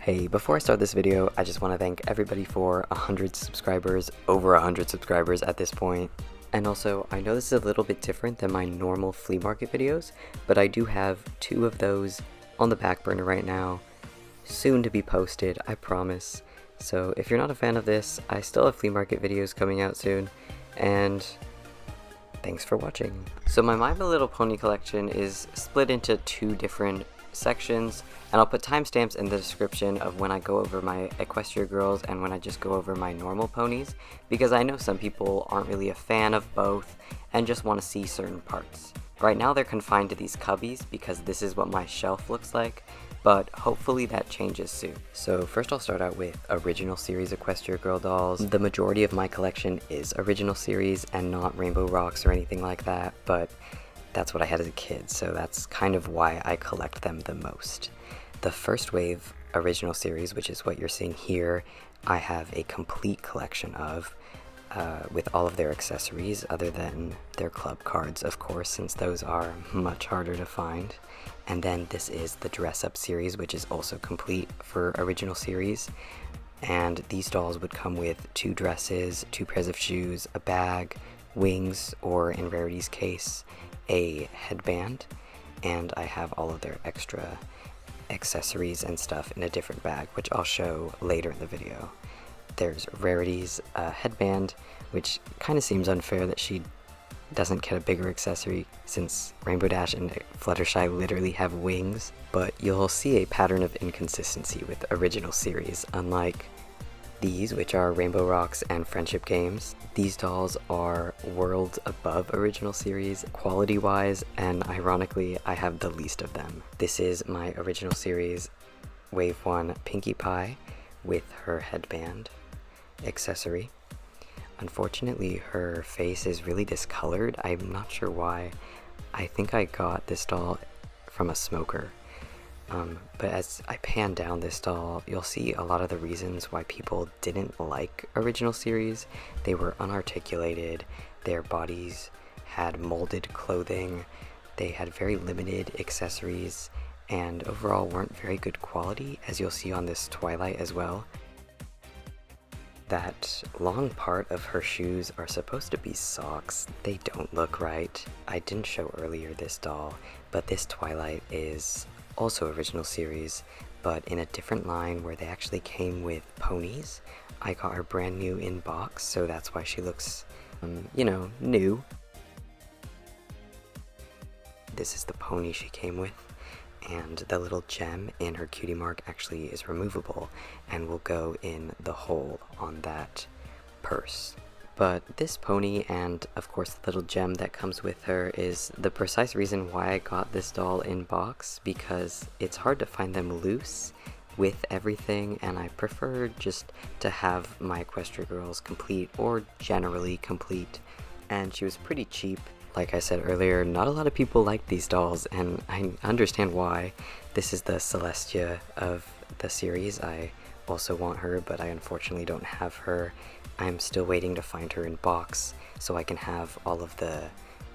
Hey, before I start this video, I just want to thank everybody for 100 subscribers, over 100 subscribers at this point. And also, I know this is a little bit different than my normal flea market videos, but I do have 2 of those on the back burner right now, soon to be posted, I promise. So if you're not a fan of this, I still have flea market videos coming out soon, and thanks for watching. So my My Little Pony collection is split into 2 different sections, and I'll put timestamps in the description of when I go over my Equestria Girls and when I just go over my normal ponies, because I know some people aren't really a fan of both and just want to see certain parts. Right now they're confined to these cubbies because this is what my shelf looks like, but hopefully that changes soon. So first I'll start out with original series Equestria Girl dolls. The majority of my collection is original series and not Rainbow Rocks or anything like that, but that's what I had as a kid, so that's kind of why I collect them the most. The first wave original series, which is what you're seeing here, I have a complete collection of, with all of their accessories, other than their club cards, of course, since those are much harder to find. And then this is the dress up series, which is also complete for original series. And these dolls would come with 2 dresses, 2 pairs of shoes, a bag, wings, or in Rarity's case, a headband, and I have all of their extra accessories and stuff in a different bag, which I'll show later in the video. There's Rarity's headband, which kind of seems unfair that she doesn't get a bigger accessory since Rainbow Dash and Fluttershy literally have wings, but you'll see a pattern of inconsistency with original series, unlike these, which are Rainbow Rocks and Friendship Games. These dolls are worlds above original series, quality-wise, and ironically, I have the least of them. This is my original series, Wave 1 Pinkie Pie, with her headband accessory. Unfortunately, her face is really discolored. I'm not sure why. I think I got this doll from a smoker. But as I pan down this doll, you'll see a lot of the reasons why people didn't like original series. They were unarticulated, their bodies had molded clothing, they had very limited accessories, and overall weren't very good quality, as you'll see on this Twilight as well. That long part of her shoes are supposed to be socks. They don't look right. I didn't show earlier this doll, but this Twilight is also original series, but in a different line where they actually came with ponies. I got her brand new in box, so that's why she looks, new. This is the pony she came with, and the little gem in her cutie mark actually is removable and will go in the hole on that purse. But this pony, and of course the little gem that comes with her, is the precise reason why I got this doll in box, because it's hard to find them loose with everything, and I prefer just to have my Equestria Girls complete, or generally complete. And she was pretty cheap. Like I said earlier, not a lot of people like these dolls, and I understand why. This is the Celestia of the series. I also want her, but I unfortunately don't have her. I'm still waiting to find her in box so I can have all of the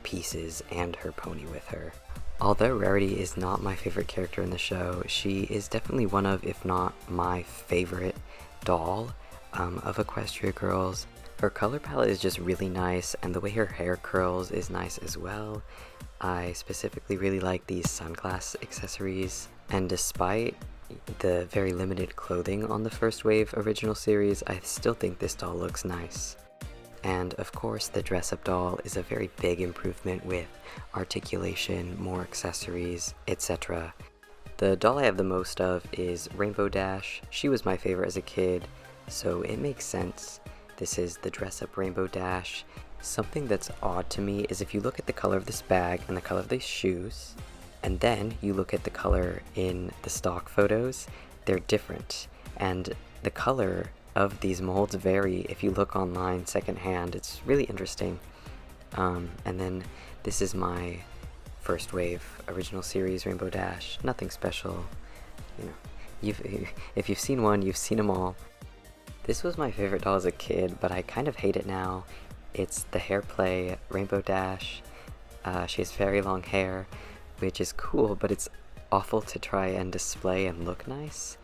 pieces and her pony with her. Although Rarity is not my favorite character in the show, she is definitely one of, if not my favorite doll of Equestria Girls. Her color palette is just really nice, and the way her hair curls is nice as well. I specifically really like these sunglass accessories, and despite the very limited clothing on the first wave original series, I still think this doll looks nice. And of course the dress up doll is a very big improvement with articulation, more accessories, etc. The doll I have the most of is Rainbow Dash. She was my favorite as a kid, so it makes sense. This is the dress up Rainbow Dash. Something that's odd to me is if you look at the color of this bag and the color of these shoes, and then you look at the color in the stock photos, they're different. And the color of these molds vary if you look online secondhand. It's really interesting. And then this is my first wave original series Rainbow Dash. Nothing special. If you've seen one, you've seen them all. This was my favorite doll as a kid, but I kind of hate it now. It's the hair play Rainbow Dash. She has very long hair, which is cool, but it's awful to try and display and look nice.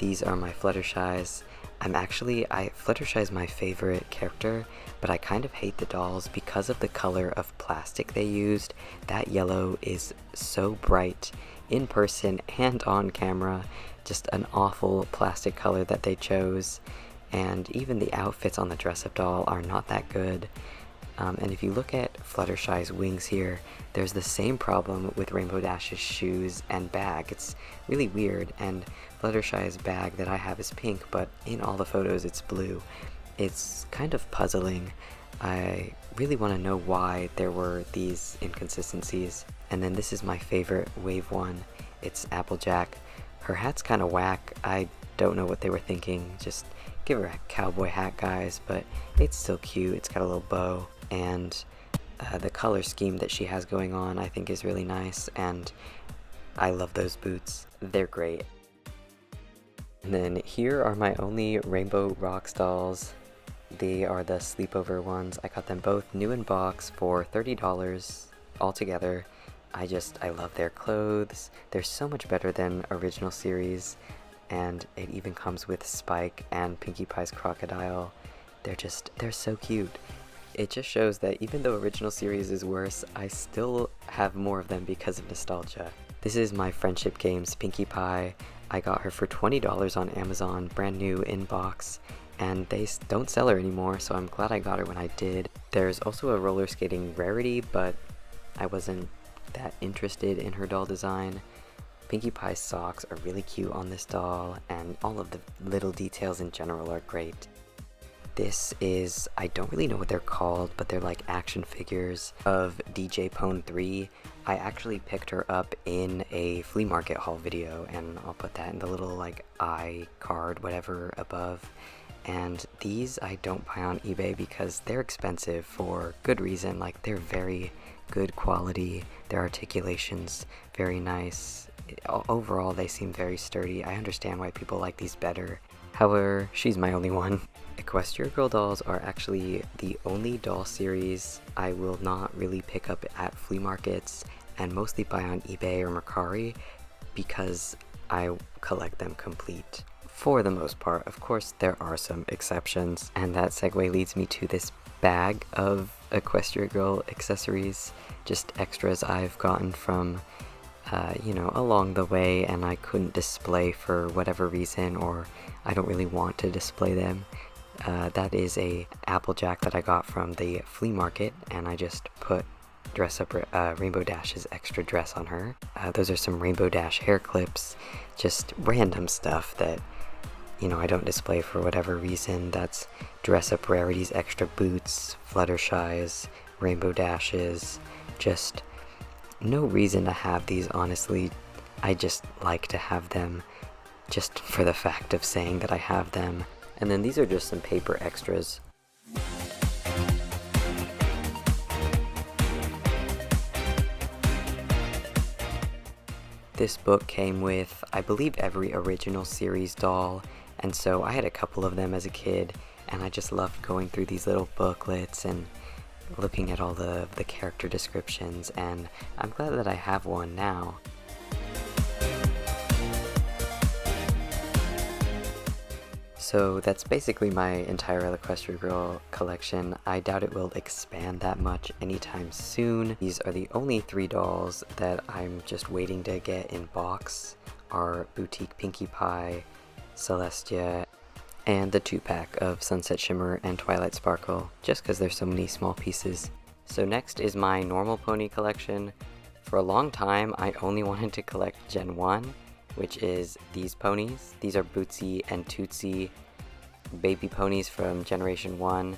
these are my Fluttershy's. Fluttershy is my favorite character, but I kind of hate the dolls because of the color of plastic they used. That yellow is so bright in person and on camera, just an awful plastic color that they chose, and even the outfits on the dress-up doll are not that good. And if you look at Fluttershy's wings here, there's the same problem with Rainbow Dash's shoes and bag. It's really weird, and Fluttershy's bag that I have is pink, but in all the photos it's blue. It's kind of puzzling. I really want to know why there were these inconsistencies. And then this is my favorite Wave 1. It's Applejack. Her hat's kind of whack. I don't know what they were thinking. Just give her a cowboy hat, guys, but it's still cute. It's got a little bow, and the color scheme that she has going on I think is really nice, and I love those boots. They're great. And then here are my only Rainbow Rocks dolls. They are the sleepover ones. I got them both new in box for $30 altogether. I love their clothes. They're so much better than original series, and it even comes with Spike and Pinkie Pie's crocodile. They're so cute. It just shows that even though original series is worse, I still have more of them because of nostalgia. This is my Friendship Games Pinkie Pie. I got her for $20 on Amazon, brand new in box, and they don't sell her anymore, so I'm glad I got her when I did. There's also a roller skating rarity, but I wasn't that interested in her doll design. Pinkie Pie's socks are really cute on this doll, and all of the little details in general are great. This is, I don't really know what they're called, but they're like action figures of DJ Pone 3. I actually picked her up in a flea market haul video, and I'll put that in the little like eye card, whatever, above. And these I don't buy on eBay because they're expensive for good reason. Like, they're very good quality, their articulation's very nice. Overall, they seem very sturdy. I understand why people like these better. However, she's my only one. Equestria Girl dolls are actually the only doll series I will not really pick up at flea markets and mostly buy on eBay or Mercari because I collect them complete. For the most part, of course, there are some exceptions, and that segue leads me to this bag of Equestria Girl accessories, just extras I've gotten from along the way, and I couldn't display for whatever reason, or I don't really want to display them. That is a Applejack that I got from the flea market, and I just put Rainbow Dash's extra dress on her. Those are some Rainbow Dash hair clips, just random stuff that, I don't display for whatever reason. That's Dress Up Rarity's extra boots, Fluttershy's, Rainbow Dash's, just no reason to have these, honestly. I just like to have them just for the fact of saying that I have them. And then these are just some paper extras. This book came with, I believe, every original series doll, and so I had a couple of them as a kid, and I just loved going through these little booklets and looking at all the character descriptions, and I'm glad that I have one now. So that's basically my entire Equestria Girl collection. I doubt it will expand that much anytime soon. These are the only 3 dolls that I'm just waiting to get in box, are Boutique Pinkie Pie, Celestia, and the 2-pack of Sunset Shimmer and Twilight Sparkle, just because there's so many small pieces. So next is my normal pony collection. For a long time, I only wanted to collect Gen 1, which is these ponies. These are Bootsy and Tootsie, baby ponies from Generation 1,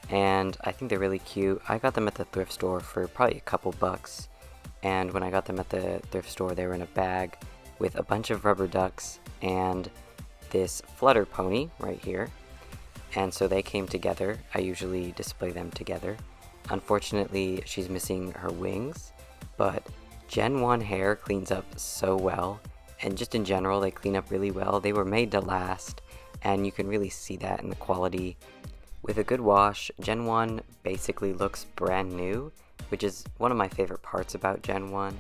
and I think they're really cute. I got them at the thrift store for probably a couple bucks, and when I got them at the thrift store, they were in a bag with a bunch of rubber ducks and this flutter pony right here, and so they came together. I usually display them together. Unfortunately, she's missing her wings, but Gen 1 hair cleans up so well, and just in general, they clean up really well. They were made to last, and you can really see that in the quality. With a good wash, Gen 1 basically looks brand new, which is one of my favorite parts about Gen 1.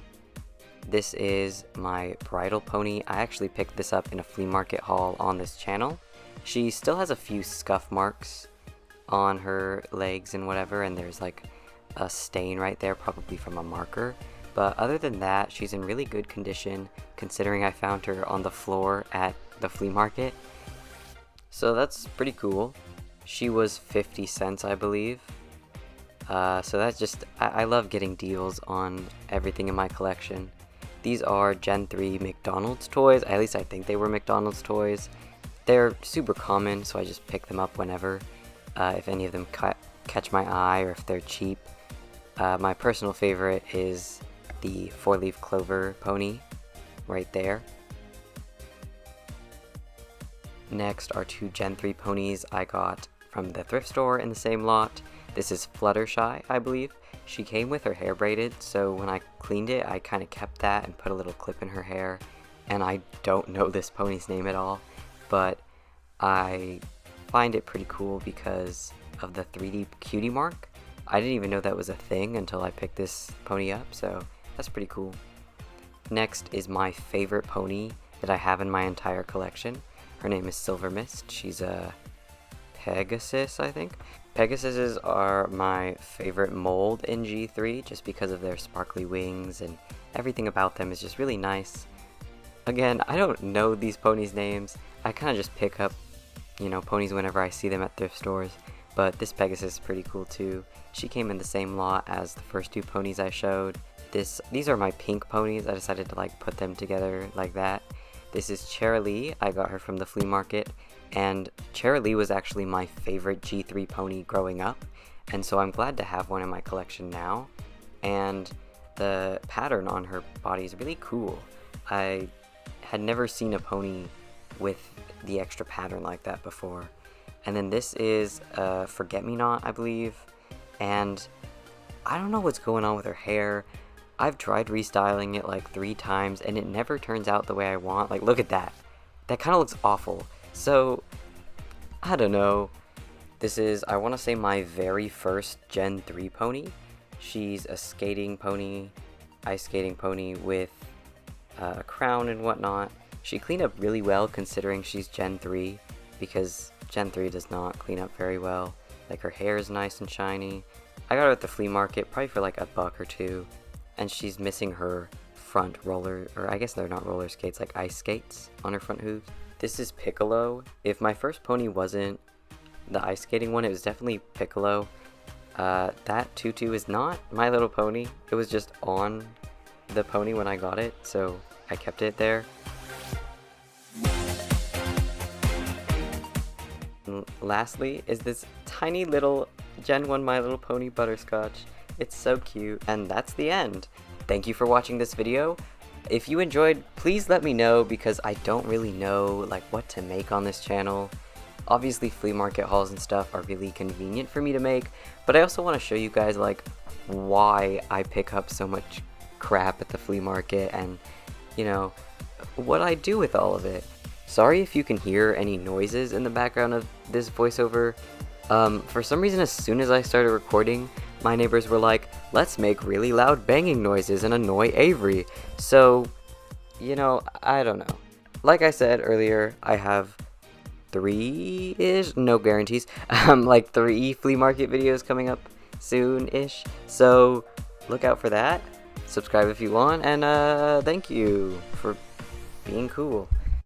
This is my bridal pony. I actually picked this up in a flea market haul on this channel. She still has a few scuff marks on her legs and whatever, and there's like a stain right there, probably from a marker. But other than that, she's in really good condition, considering I found her on the floor at the flea market. So that's pretty cool. She was 50 cents, I believe. So that's just, I love getting deals on everything in my collection. These are Gen 3 McDonald's toys. At least I think they were McDonald's toys. They're super common, so I just pick them up whenever. If any of them catch my eye or if they're cheap. My personal favorite is the 4-leaf clover pony right there. Next are 2 Gen 3 ponies I got from the thrift store in the same lot. This is Fluttershy, I believe. She came with her hair braided, so when I cleaned it, I kind of kept that and put a little clip in her hair. And I don't know this pony's name at all, but I find it pretty cool because of the 3D cutie mark. I didn't even know that was a thing until I picked this pony up, so that's pretty cool. Next is my favorite pony that I have in my entire collection. Her name is Silver Mist. She's a Pegasus, I think. Pegasuses are my favorite mold in G3 just because of their sparkly wings and everything about them is just really nice. Again, I don't know these ponies' names. I kind of just pick up, ponies whenever I see them at thrift stores. But this Pegasus is pretty cool too. She came in the same lot as the first 2 ponies I showed. These are my pink ponies. I decided to put them together like that. This is Cherilee. I got her from the flea market. And Cherilee was actually my favorite G3 pony growing up, and so I'm glad to have one in my collection now. And the pattern on her body is really cool. I had never seen a pony with the extra pattern like that before. And then this is Forget-Me-Not, I believe, and I don't know what's going on with her hair. I've tried restyling it like 3 times, and it never turns out the way I want. Look at that. That kind of looks awful. So, I don't know. This is, I want to say, my very first Gen 3 pony. She's a skating pony, ice skating pony with a crown and whatnot. She cleaned up really well considering she's Gen 3, because Gen 3 does not clean up very well. Her hair is nice and shiny. I got her at the flea market, probably for $1 or $2, and she's missing her front roller, or I guess they're not roller skates, ice skates on her front hooves. This is Piccolo. If my first pony wasn't the ice skating one, it was definitely Piccolo. That tutu is not My Little Pony. It was just on the pony when I got it, so I kept it there. And lastly is this tiny little Gen 1 My Little Pony Butterscotch. It's so cute, and that's the end. Thank you for watching this video. If you enjoyed, please let me know, because I don't really know what to make on this channel. Obviously flea market hauls and stuff are really convenient for me to make, but I also want to show you guys why I pick up so much crap at the flea market and what I do with all of it. Sorry if you can hear any noises in the background of this voiceover. For some reason, as soon as I started recording, my neighbors were like, let's make really loud banging noises and annoy Avery. So, I don't know. Like I said earlier, I have 3-ish, no guarantees, 3 flea market videos coming up soon-ish. So, look out for that. Subscribe if you want, and thank you for being cool.